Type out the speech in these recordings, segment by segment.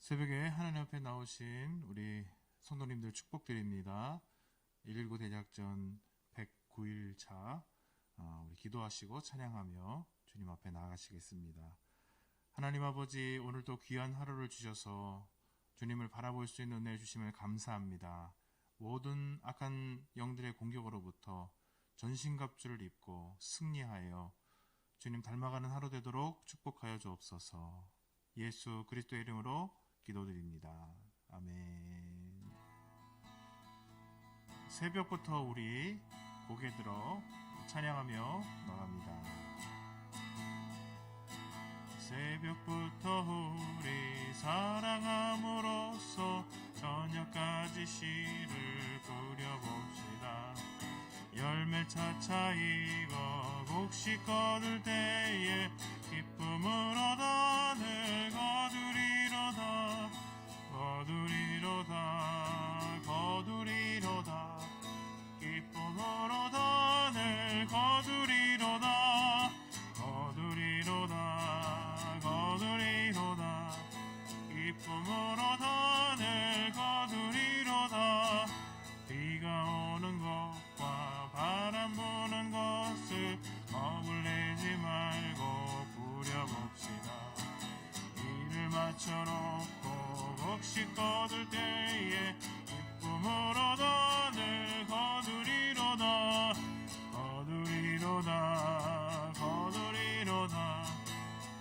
새벽에 하나님 앞에 나오신 우리 성도님들 축복드립니다. 119 대작전 109일차 우리 기도하시고 찬양하며 주님 앞에 나아가시겠습니다. 하나님 아버지, 오늘도 귀한 하루를 주셔서 주님을 바라볼 수 있는 은혜 주심을 감사합니다. 모든 악한 영들의 공격으로부터 전신갑주를 입고 승리하여 주님 닮아가는 하루 되도록 축복하여 주옵소서. 예수 그리스도의 이름으로 기도드립니다. 아멘. 새벽부터 우리 고개 들어 찬양하며 나갑니다. 새벽부터 우리 사랑함으로써 저녁까지 시를 뿌려봅시다. 열매 차차 익어 곡식 거둘 때에 기쁨을 얻어 늘 거두리로다. 거두리로다. 거두리로다. 기쁨을 얻어 늘 거두리로다. 거두리로다. 거두리로다. 기쁨을 얻어 늘 거두리로다. 비가 오는 것과 바람 부는 것을 겁을 내지 말고 부려봅시다. 일을 마쳐놓고 곡식 거둘 때에 기쁨을 얻어 늘 거두리로다. 거두리로다. 거두리로다.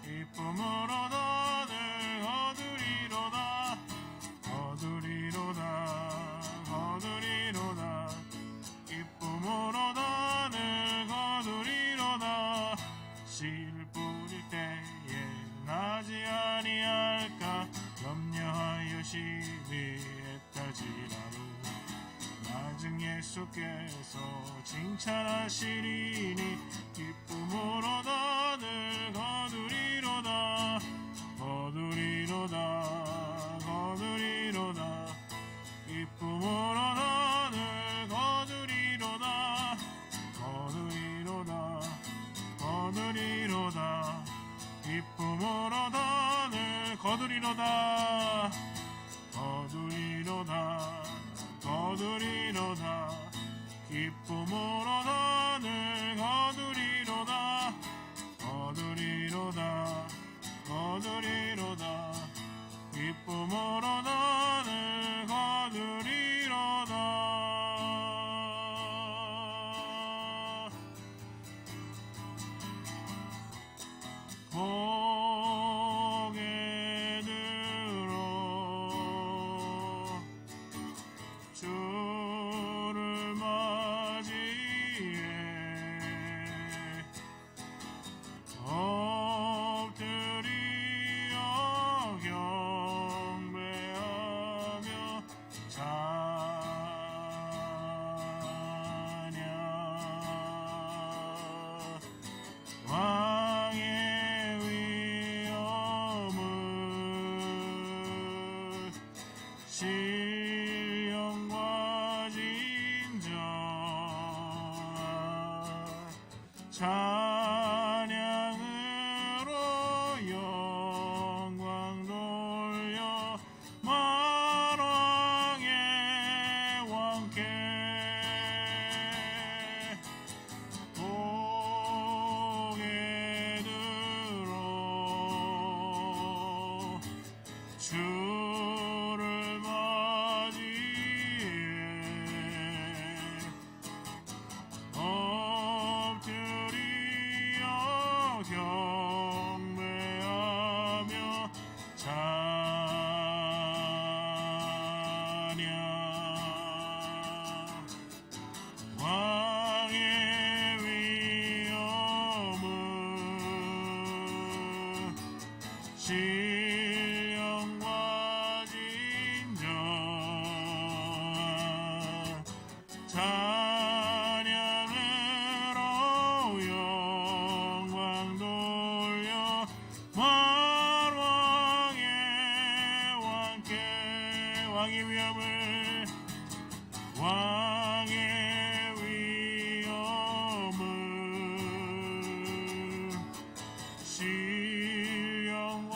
기쁨을 얻어 늘 거두리로다. 거두리로다. 거두리로다. 기쁨을 얻어 늘 거두리로다. 씨를 뿌릴 때에 나지 아니할까 염려하여 시비 애타지라로 나중 예수께서 칭찬하시리니 기쁨을 얻어 늘 거두리로다. 거두리로다. 거두리로다. 기쁨을 얻어 늘 거두리로다. 거두리로다. 거두리로다. 기쁨을 얻어 늘 거두리로다. 거두리로다. 거두리로다. 기쁨을 얻어 늘 거두리로다. 거두리로다. 거두리로다. 기쁨을 얻어 늘 거두리로다. 고개 들어 주를 맞이해 엎드려 경배하며 찬양. 왕의 위엄을 신령과 진정 찬양으로 영광 돌려 만왕의 왕께 고개 들어 주를 맞이해 엎드려 경배하며 찬양. 왕의 위엄을 신령과 진정 찬양으로 영광 돌려 만왕의 왕께 왕의 위엄을 왕의 위엄을 신령과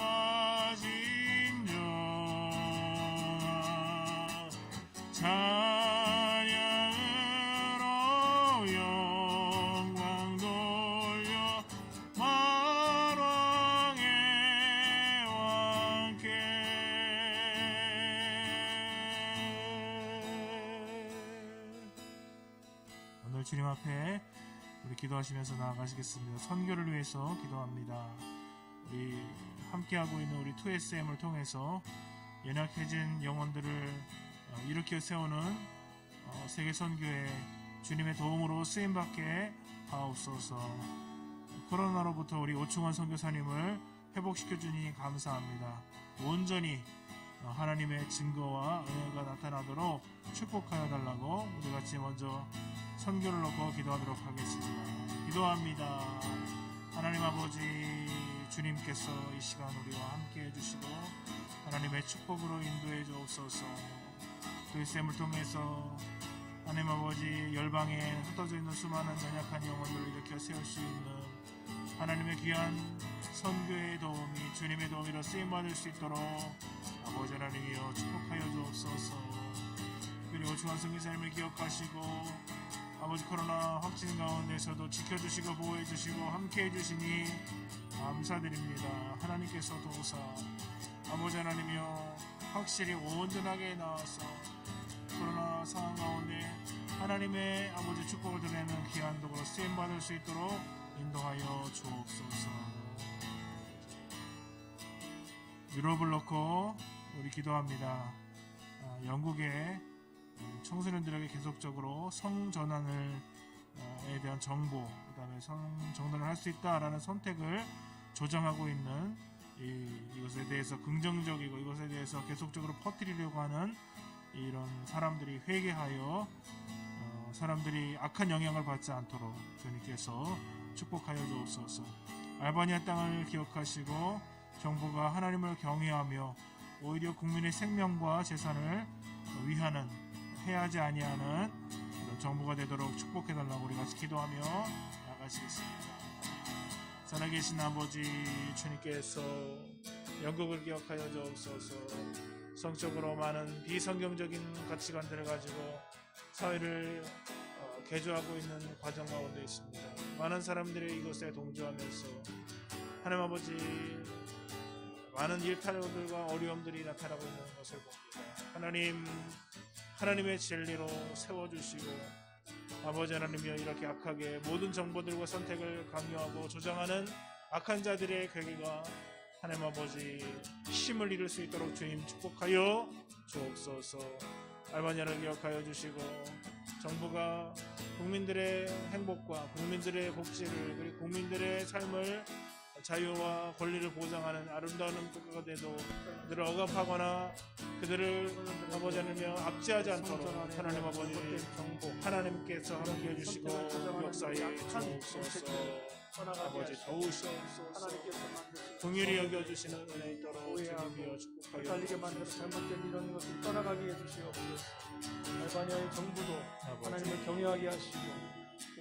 진정 오늘 주님 앞에 우리 기도하시면서 나아가시겠습니다. 선교를 위해서 기도합니다. 우리 함께하고 있는 우리 2SM을 통해서 연약해진 영혼들을 일으켜 세우는 세계 선교에 주님의 도움으로 쓰임받게 하옵소서. 코로나로부터 우리 오충환 선교사님을 회복시켜주니 감사합니다. 온전히 하나님의 증거와 은혜가 나타나도록 축복하여 달라고 우리 같이 먼저 선교를 놓고 기도하도록 하겠습니다. 기도합니다. 하나님 아버지, 주님께서 이 시간 우리와 함께 해주시고 하나님의 축복으로 인도해 주옵소서. SM을 통해서 하나님 아버지, 열방에 흩어져 있는 수많은 연약한 영혼들을 일으켜 세울 수 있는 하나님의 귀한 선교의 도움이 주님의 도움으로 쓰임받을 수 있도록 아버지 하나님이여 축복하여 주옵소서. 그리고 오충환 선교사님을 기억하시고 아버지 코로나 확진 가운데서도 지켜주시고 보호해주시고 함께해주시니 감사드립니다. 하나님께서 도우사 아버지 하나님이여 확실히 온전하게 나와서 코로나 상황 가운데 하나님의 아버지 축복을 드리는 귀한 도구로 쓰임받을 수 있도록 인도하여 주옵소서. 유럽을 놓고 우리 기도합니다. 영국의 청소년들에게 계속적으로 성전환에 대한 정보, 그 다음에 성전환을 할 수 있다라는 선택을 조장하고 있는 이것에 대해서 긍정적이고 이것에 대해서 계속적으로 퍼뜨리려고 하는 이런 사람들이 회개하여 사람들이 악한 영향을 받지 않도록 주님께서 축복하여 주옵소서. 알바니아 땅을 기억하시고 정부가 하나님을 경외하며 오히려 국민의 생명과 재산을 위하는, 해하지 아니하는 정부가 되도록 축복해달라고 우리 같이 기도하며 나가시겠습니다. 살아계신 아버지, 주님께서 영국을 기억하여 주옵소서. 성적으로 많은 비성경적인 가치관들을 가지고 사회를 개조하고 있는 과정 가운데 있습니다. 많은 사람들이 이것에 동조하면서 하나님 아버지, 많은 일탈들과 어려움들이 나타나고 있는 것을 봅니다. 하나님의 진리로 세워주시고 아버지 하나님이여 이렇게 악하게 모든 정보들과 선택을 강요하고 조장하는 악한 자들의 괴계가 하나님 아버지 힘을 잃을 수 있도록 주님 축복하여 주옵소서. 알바니아를 기억하여 주시고 정부가 국민들의 행복과 국민들의 복지를, 그리고 국민들의 삶을 자유와 권리를 보장하는 아름다운 국가가 되도 그들을 억압하거나 그들을 아버지 하나님이여 압제하지 않도록 하나님 아버지 하나님께서 함께해 주시고 역사에 주옵소서. 아버지 도우시옵소서. 긍휼히 여겨주시는 은혜 있도록 주님이여 축복하여 달리게 만들어 잘못된 이런 것을 떠나가게 해주시옵소서. 알바니아의 정부도 하나님을 경외하게 하시고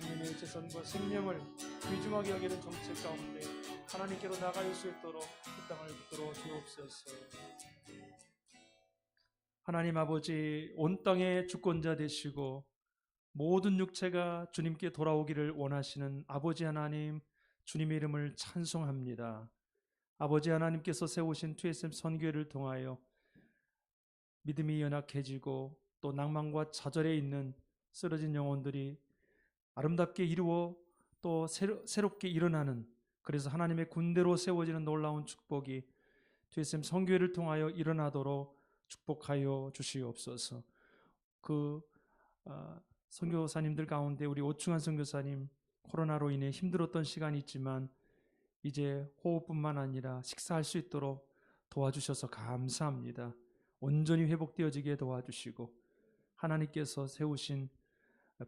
국민의 재산과 생명을 귀중하게 여기는 정책 가운데 하나님께로 나갈 수 있도록 그 땅을 붙들어 주옵소서. 하나님 아버지, 온 땅의 주권자 되시고 모든 육체가 주님께 돌아오기를 원하시는 아버지 하나님, 주님의 이름을 찬송합니다. 아버지 하나님께서 세우신 2SM 선교회를 통하여 믿음이 연약해지고 또 낭만과 좌절에 있는 쓰러진 영혼들이 아름답게 이루어 또 새롭게 일어나는, 그래서 하나님의 군대로 세워지는 놀라운 축복이 2SM 선교회를 통하여 일어나도록 축복하여 주시옵소서. 선교사님들 가운데 우리 오충환 선교사님 코로나로 인해 힘들었던 시간이 있지만 이제 호흡뿐만 아니라 식사할 수 있도록 도와주셔서 감사합니다. 온전히 회복되어지게 도와주시고 하나님께서 세우신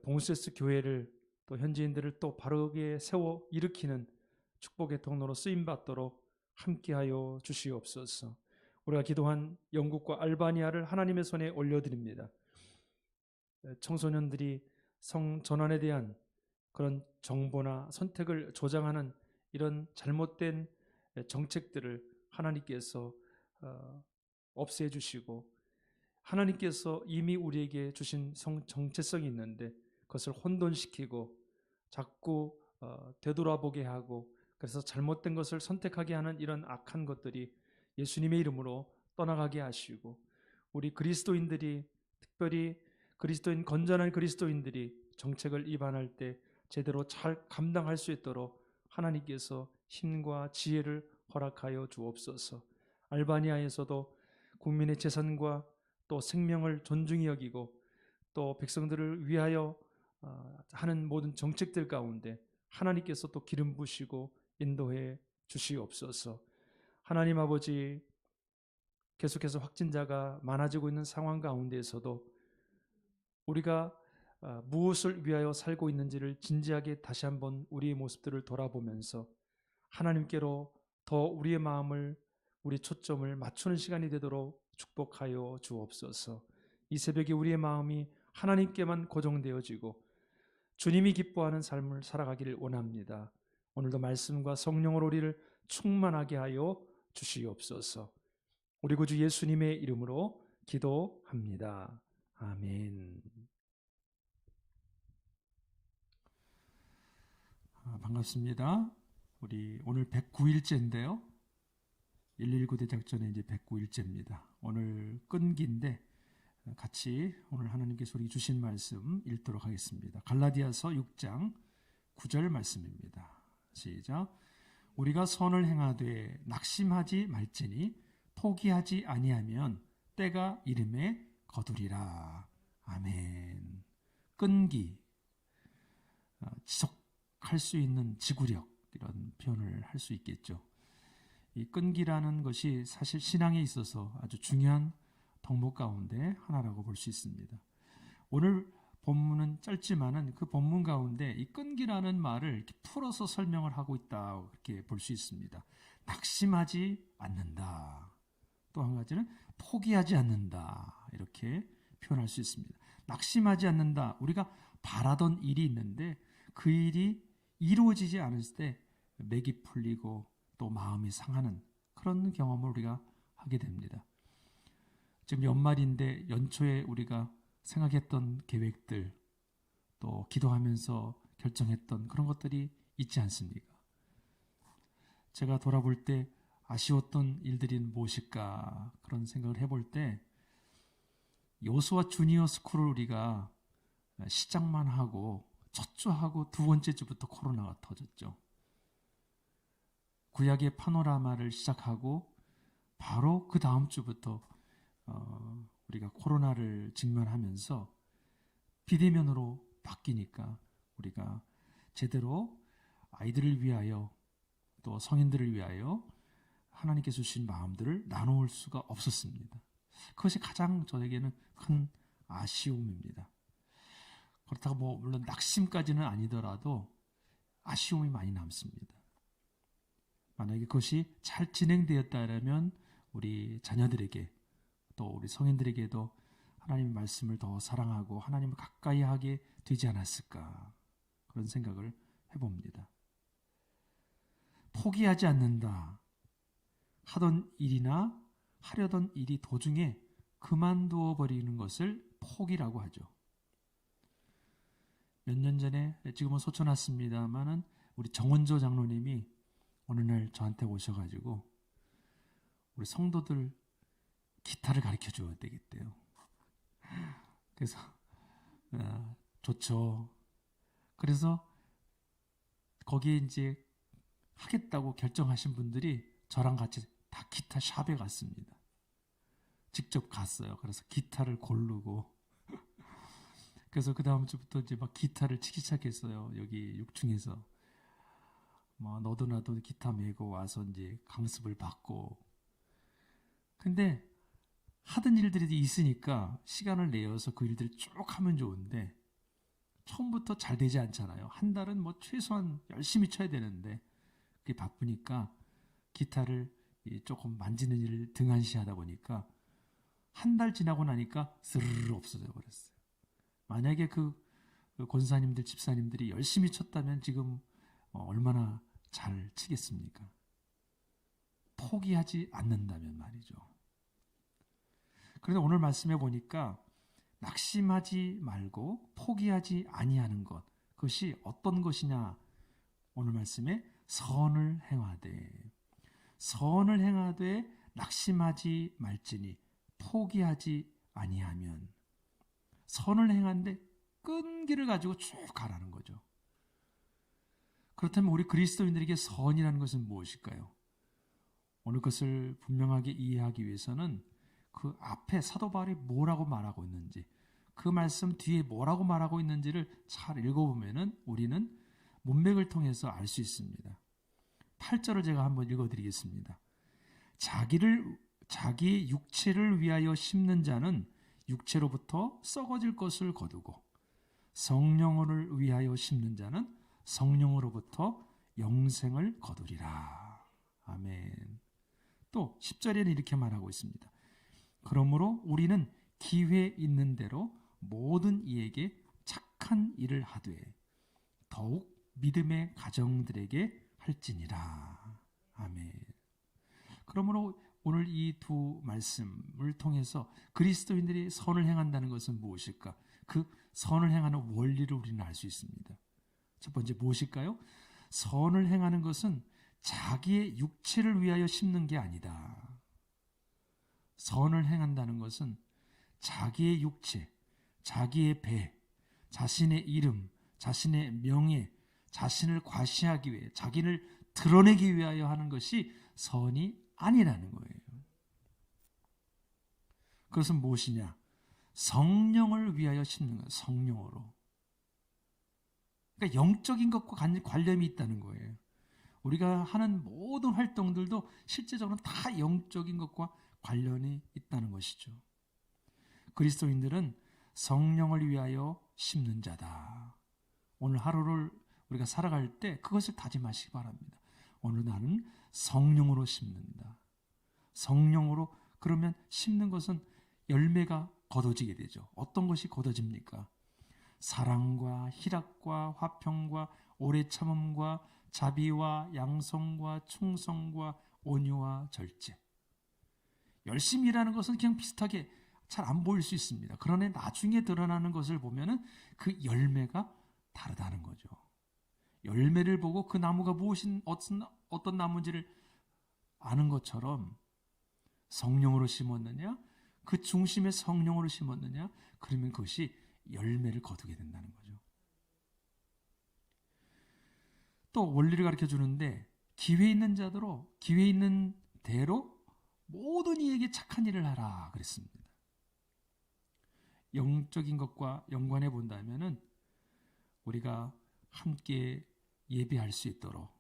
봉세스 교회를 또 현지인들을 또 바르게 세워 일으키는 축복의 통로로 쓰임받도록 함께하여 주시옵소서. 우리가 기도한 영국과 알바니아를 하나님의 손에 올려드립니다. 청소년들이 성전환에 대한 그런 정보나 선택을 조장하는 이런 잘못된 정책들을 하나님께서 없애주시고 하나님께서 이미 우리에게 주신 정체성이 있는데 그것을 혼돈시키고 자꾸 되돌아보게 하고 그래서 잘못된 것을 선택하게 하는 이런 악한 것들이 예수님의 이름으로 떠나가게 하시고 우리 그리스도인들이, 특별히 건전한 그리스도인들이 정책을 입안할 때 제대로 잘 감당할 수 있도록 하나님께서 힘과 지혜를 허락하여 주옵소서. 알바니아에서도 국민의 재산과 또 생명을 존중히 여기고 또 백성들을 위하여 하는 모든 정책들 가운데 하나님께서 또 기름 부시고 인도해 주시옵소서. 하나님 아버지, 계속해서 확진자가 많아지고 있는 상황 가운데에서도 우리가 무엇을 위하여 살고 있는지를 진지하게 다시 한번 우리의 모습들을 돌아보면서 하나님께로 더 우리의 마음을, 우리 초점을 맞추는 시간이 되도록 축복하여 주옵소서. 이 새벽에 우리의 마음이 하나님께만 고정되어지고 주님이 기뻐하는 삶을 살아가기를 원합니다. 오늘도 말씀과 성령으로 우리를 충만하게 하여 주시옵소서. 우리 구주 예수님의 이름으로 기도합니다. 아멘. 반갑습니다. 우리 오늘 109일째인데요. 119 대작전의 이제 109일째입니다. 오늘 끈기인데 같이 오늘 하나님께서 우리 주신 말씀 읽도록 하겠습니다. 갈라디아서 6장 9절 말씀입니다. 시작. 우리가 선을 행하되 낙심하지 말지니 포기하지 아니하면 때가 이름에 거두리라. 아멘. 끈기, 지속할 수 있는 지구력, 이런 표현을 할 수 있겠죠. 이 끈기라는 것이 사실 신앙에 있어서 아주 중요한 덕목 가운데 하나라고 볼 수 있습니다. 오늘 본문은 짧지만은 그 본문 가운데 이 끈기라는 말을 이렇게 풀어서 설명을 하고 있다, 그렇게 볼 수 있습니다. 낙심하지 않는다. 또 한 가지는 포기하지 않는다, 이렇게 표현할 수 있습니다. 낙심하지 않는다. 우리가 바라던 일이 있는데 그 일이 이루어지지 않을 때 맥이 풀리고 또 마음이 상하는 그런 경험을 우리가 하게 됩니다. 지금 연말인데 연초에 우리가 생각했던 계획들, 또 기도하면서 결정했던 그런 것들이 있지 않습니까? 제가 돌아볼 때 아쉬웠던 일들이 무엇일까, 그런 생각을 해볼 때 요수와 주니어 스쿨을 우리가 시작만 하고 첫 주하고 두 번째 주부터 코로나가 터졌죠. 구약의 파노라마를 시작하고 바로 그 다음 주부터 우리가 코로나를 직면하면서 비대면으로 바뀌니까 우리가 제대로 아이들을 위하여 또 성인들을 위하여 하나님께서 주신 마음들을 나누을 수가 없었습니다. 그것이 가장 저에게는 큰 아쉬움입니다. 그렇다고 물론 낙심까지는 아니더라도 아쉬움이 많이 남습니다. 만약에 그것이 잘 진행되었다면 우리 자녀들에게 또 우리 성인들에게도 하나님의 말씀을 더 사랑하고 하나님을 가까이 하게 되지 않았을까, 그런 생각을 해봅니다. 포기하지 않는다. 하던 일이나 하려던 일이 도중에 그만두어 버리는 것을 포기라고 하죠. 몇 년 전에, 지금은 소천났습니다만은 우리 정원조 장로님이 어느 날 저한테 오셔가지고 우리 성도들 기타를 가르쳐 줘야 되겠대요. 그래서 좋죠. 그래서 거기에 이제 하겠다고 결정하신 분들이 저랑 같이 다 기타 샵에 갔습니다. 직접 갔어요. 그래서 기타를 고르고 그래서 그 다음 주부터 이제 막 기타를 치기 시작했어요. 여기 6층에서 너도 나도 기타 메고 와서 이제 강습을 받고. 근데 하던 일들이 있으니까 시간을 내어서 그 일들을 쭉 하면 좋은데 처음부터 잘 되지 않잖아요. 한 달은 최소한 열심히 쳐야 되는데 그게 바쁘니까 기타를 조금 만지는 일을 등한시하다 보니까 한 달 지나고 나니까 스르르 없어져 버렸어요. 만약에 그 권사님들, 집사님들이 열심히 쳤다면 지금 얼마나 잘 치겠습니까? 포기하지 않는다면 말이죠. 그런데 오늘 말씀해 보니까 낙심하지 말고 포기하지 아니하는 것, 그것이 어떤 것이냐? 오늘 말씀에 선을 행하되 낙심하지 말지니 포기하지 아니하면. 선을 행하는데 끈기를 가지고 쭉 가라는 거죠. 그렇다면 우리 그리스도인들에게 선이라는 것은 무엇일까요? 오늘 것을 분명하게 이해하기 위해서는 그 앞에 사도 바울이 뭐라고 말하고 있는지, 그 말씀 뒤에 뭐라고 말하고 있는지를 잘 읽어보면은 우리는 문맥을 통해서 알 수 있습니다. 8절을 제가 한번 읽어드리겠습니다. 자기의 육체를 위하여 심는 자는 육체로부터 썩어질 것을 거두고, 성령을 위하여 심는 자는 성령으로부터 영생을 거두리라. 아멘. 또 10절에는 이렇게 말하고 있습니다. 그러므로 우리는 기회 있는 대로 모든 이에게 착한 일을 하되 더욱 믿음의 가정들에게 할지니라. 아멘. 그러므로 오늘 이 두 말씀을 통해서 그리스도인들이 선을 행한다는 것은 무엇일까? 그 선을 행하는 원리를 우리는 알 수 있습니다. 첫 번째 무엇일까요? 선을 행하는 것은 자기의 육체를 위하여 심는 게 아니다. 선을 행한다는 것은 자기의 육체, 자기의 배, 자신의 이름, 자신의 명예, 자신을 과시하기 위해, 자기를 드러내기 위하여 하는 것이 선이 아니라는 거예요. 그것은 무엇이냐? 성령을 위하여 심는 것, 성령으로. 그러니까 영적인 것과 관련이 있다는 거예요. 우리가 하는 모든 활동들도 실제적으로 다 영적인 것과 관련이 있다는 것이죠. 그리스도인들은 성령을 위하여 심는 자다. 오늘 하루를 우리가 살아갈 때 그것을 다짐하시기 바랍니다. 오늘 나는 성령으로 심는다. 성령으로, 그러면 심는 것은 열매가 거둬지게 되죠. 어떤 것이 거둬집니까? 사랑과 희락과 화평과 오래 참음과 자비와 양성과 충성과 온유와 절제. 열심히 일하는 것은 그냥 비슷하게 잘 안 보일 수 있습니다. 그러나 나중에 드러나는 것을 보면은 그 열매가 다르다는 거죠. 열매를 보고 그 나무가 어떤 나무인지를 아는 것처럼 성령으로 심었느냐, 그 중심에 성령으로 심었느냐, 그러면 그것이 열매를 거두게 된다는 거죠. 또 원리를 가르쳐 주는데 기회 있는 대로 모든 이에게 착한 일을 하라 그랬습니다. 영적인 것과 연관해 본다면은 우리가 함께 예배할 수 있도록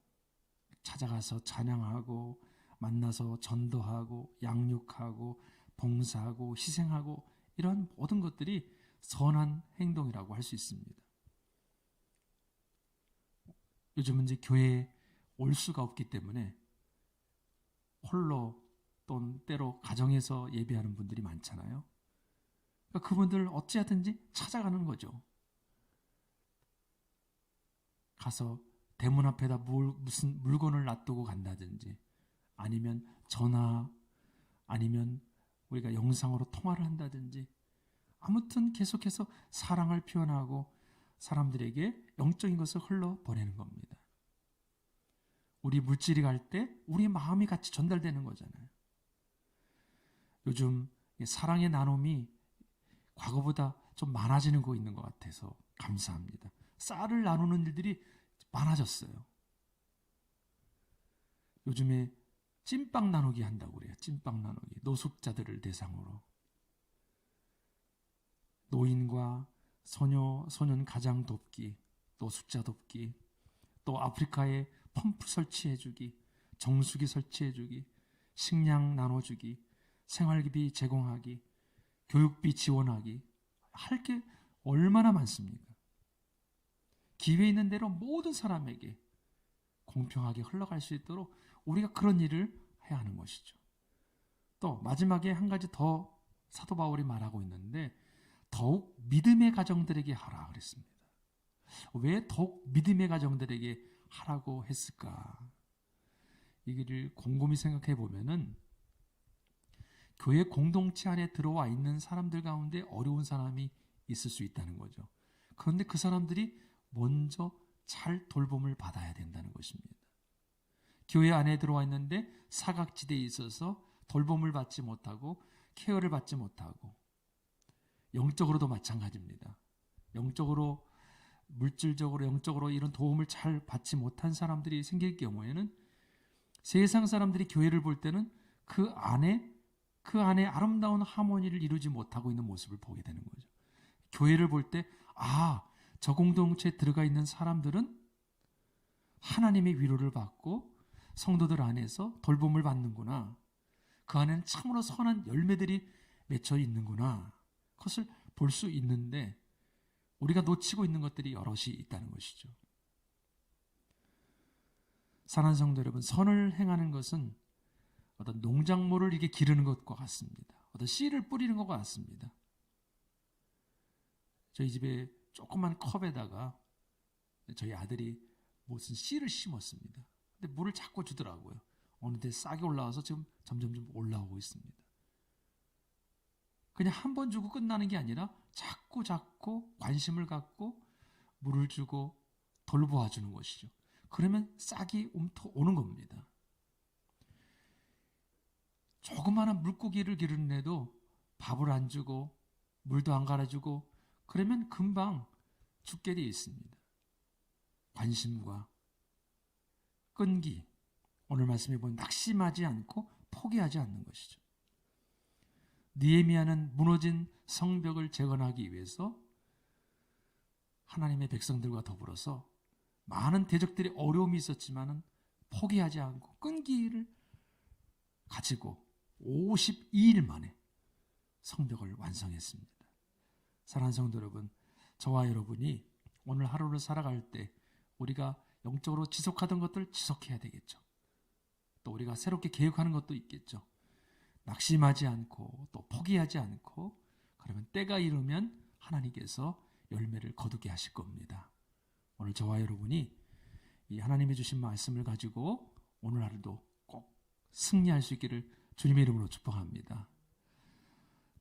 찾아가서 찬양하고 만나서 전도하고 양육하고 봉사하고 희생하고 이런 모든 것들이 선한 행동이라고 할 수 있습니다. 요즘은 이제 교회에 올 수가 없기 때문에 홀로 또는 때로 가정에서 예배하는 분들이 많잖아요. 그러니까 그분들 어찌하든지 찾아가는 거죠. 가서 대문 앞에다 무슨 물건을 놔두고 간다든지, 아니면 전화, 아니면 우리가 영상으로 통화를 한다든지, 아무튼 계속해서 사랑을 표현하고 사람들에게 영적인 것을 흘러보내는 겁니다. 우리 물질이 갈 때 우리 마음이 같이 전달되는 거잖아요. 요즘 사랑의 나눔이 과거보다 좀 많아지는 거 있는 것 같아서 감사합니다. 쌀을 나누는 일들이 많아졌어요. 요즘에 찐빵 나누기 한다고 그래요. 찐빵 나누기. 노숙자들을 대상으로. 노인과 소년 가장 돕기, 노숙자 돕기, 또 아프리카에 펌프 설치해주기, 정수기 설치해주기, 식량 나눠주기, 생활비 제공하기, 교육비 지원하기, 할 게 얼마나 많습니까? 기회 있는 대로 모든 사람에게 공평하게 흘러갈 수 있도록 우리가 그런 일을 해야 하는 것이죠. 또 마지막에 한 가지 더 사도 바울이 말하고 있는데, 더욱 믿음의 가정들에게 하라 그랬습니다. 왜 더욱 믿음의 가정들에게 하라고 했을까? 이를 곰곰이 생각해 보면은 교회 공동체 안에 들어와 있는 사람들 가운데 어려운 사람이 있을 수 있다는 거죠. 그런데 그 사람들이 먼저 잘 돌봄을 받아야 된다는 것입니다. 교회 안에 들어와 있는데 사각지대에 있어서 돌봄을 받지 못하고 케어를 받지 못하고, 영적으로도 마찬가지입니다. 영적으로, 물질적으로, 영적으로 이런 도움을 잘 받지 못한 사람들이 생길 경우에는 세상 사람들이 교회를 볼 때는 그 안에 아름다운 하모니를 이루지 못하고 있는 모습을 보게 되는 거죠. 교회를 볼 때, 저 공동체에 들어가 있는 사람들은 하나님의 위로를 받고 성도들 안에서 돌봄을 받는구나. 그 안에는 참으로 선한 열매들이 맺혀 있는구나. 그것을 볼 수 있는데 우리가 놓치고 있는 것들이 여럿이 있다는 것이죠. 사랑하는 성도 여러분, 선을 행하는 것은 어떤 농작물을 이렇게 기르는 것과 같습니다. 어떤 씨를 뿌리는 것과 같습니다. 저희 집에 조그만 컵에다가 저희 아들이 무슨 씨를 심었습니다. 근데 물을 자꾸 주더라고요. 어느새 싹이 올라와서 지금 점점 올라오고 있습니다. 그냥 한 번 주고 끝나는 게 아니라 자꾸 관심을 갖고 물을 주고 돌보아 주는 것이죠. 그러면 싹이 오는 겁니다. 조그마한 물고기를 기르는 애도 밥을 안 주고 물도 안 갈아주고 그러면 금방 죽게 되어 있습니다. 관심과 끈기, 오늘 말씀해 보면 낙심하지 않고 포기하지 않는 것이죠. 느헤미야는 무너진 성벽을 재건하기 위해서 하나님의 백성들과 더불어서 많은 대적들의 어려움이 있었지만 포기하지 않고 끈기를 가지고 52일 만에 성벽을 완성했습니다. 사랑하는 성도 여러분, 저와 여러분이 오늘 하루를 살아갈 때 우리가 영적으로 지속하던 것들 지속해야 되겠죠. 또 우리가 새롭게 계획하는 것도 있겠죠. 낙심하지 않고 또 포기하지 않고 그러면 때가 이르면 하나님께서 열매를 거두게 하실 겁니다. 오늘 저와 여러분이 이 하나님이 주신 말씀을 가지고 오늘 하루도 꼭 승리할 수 있기를 주님의 이름으로 축복합니다.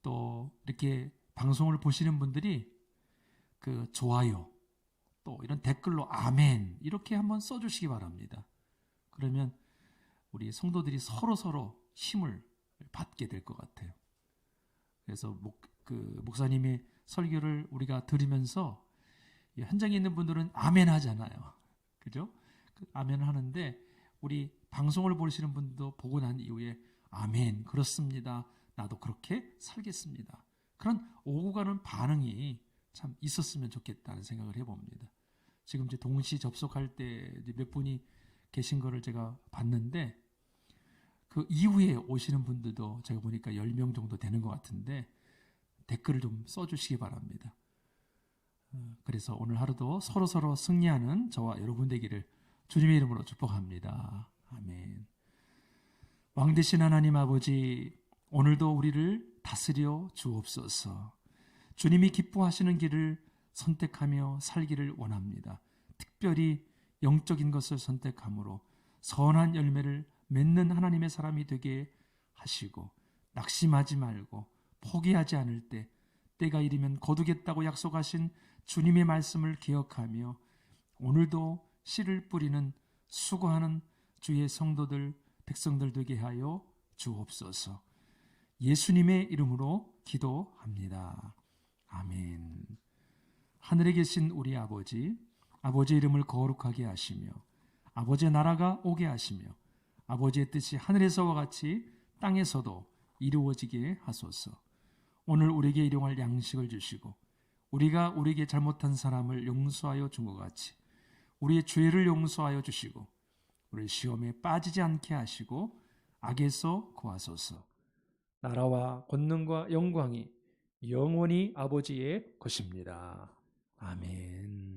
또 이렇게 방송을 보시는 분들이 그 좋아요 또 이런 댓글로 아멘 이렇게 한번 써주시기 바랍니다. 그러면 우리 성도들이 서로 힘을 받게 될 것 같아요. 그래서 목사님의 설교를 우리가 들으면서 현장에 있는 분들은 아멘 하잖아요. 그죠? 아멘 하는데 우리 방송을 보시는 분도 보고 난 이후에 아멘 그렇습니다. 나도 그렇게 살겠습니다. 그런 오고 가는 반응이 참 있었으면 좋겠다는 생각을 해봅니다. 지금 이제 동시 접속할 때 몇 분이 계신 거를 제가 봤는데 그 이후에 오시는 분들도 제가 보니까 10명 정도 되는 것 같은데 댓글을 좀 써주시기 바랍니다. 그래서 오늘 하루도 서로 승리하는 저와 여러분 되기를 주님의 이름으로 축복합니다. 아멘. 왕 되신 하나님 아버지, 오늘도 우리를 다스려 주옵소서. 주님이 기뻐하시는 길을 선택하며 살기를 원합니다. 특별히 영적인 것을 선택함으로 선한 열매를 맺는 하나님의 사람이 되게 하시고 낙심하지 말고 포기하지 않을 때 때가 이르면 거두겠다고 약속하신 주님의 말씀을 기억하며 오늘도 씨를 뿌리는 수고하는 주의 성도들 백성들 되게 하여 주옵소서. 예수님의 이름으로 기도합니다. 아멘. 하늘에 계신 우리 아버지, 아버지의 이름을 거룩하게 하시며 아버지의 나라가 오게 하시며 아버지의 뜻이 하늘에서와 같이 땅에서도 이루어지게 하소서. 오늘 우리에게 일용할 양식을 주시고 우리가 우리에게 잘못한 사람을 용서하여 준 것 같이 우리의 죄를 용서하여 주시고 우리 시험에 빠지지 않게 하시고 악에서 구하소서. 나라와 권능과 영광이 영원히 아버지의 것입니다. 아멘.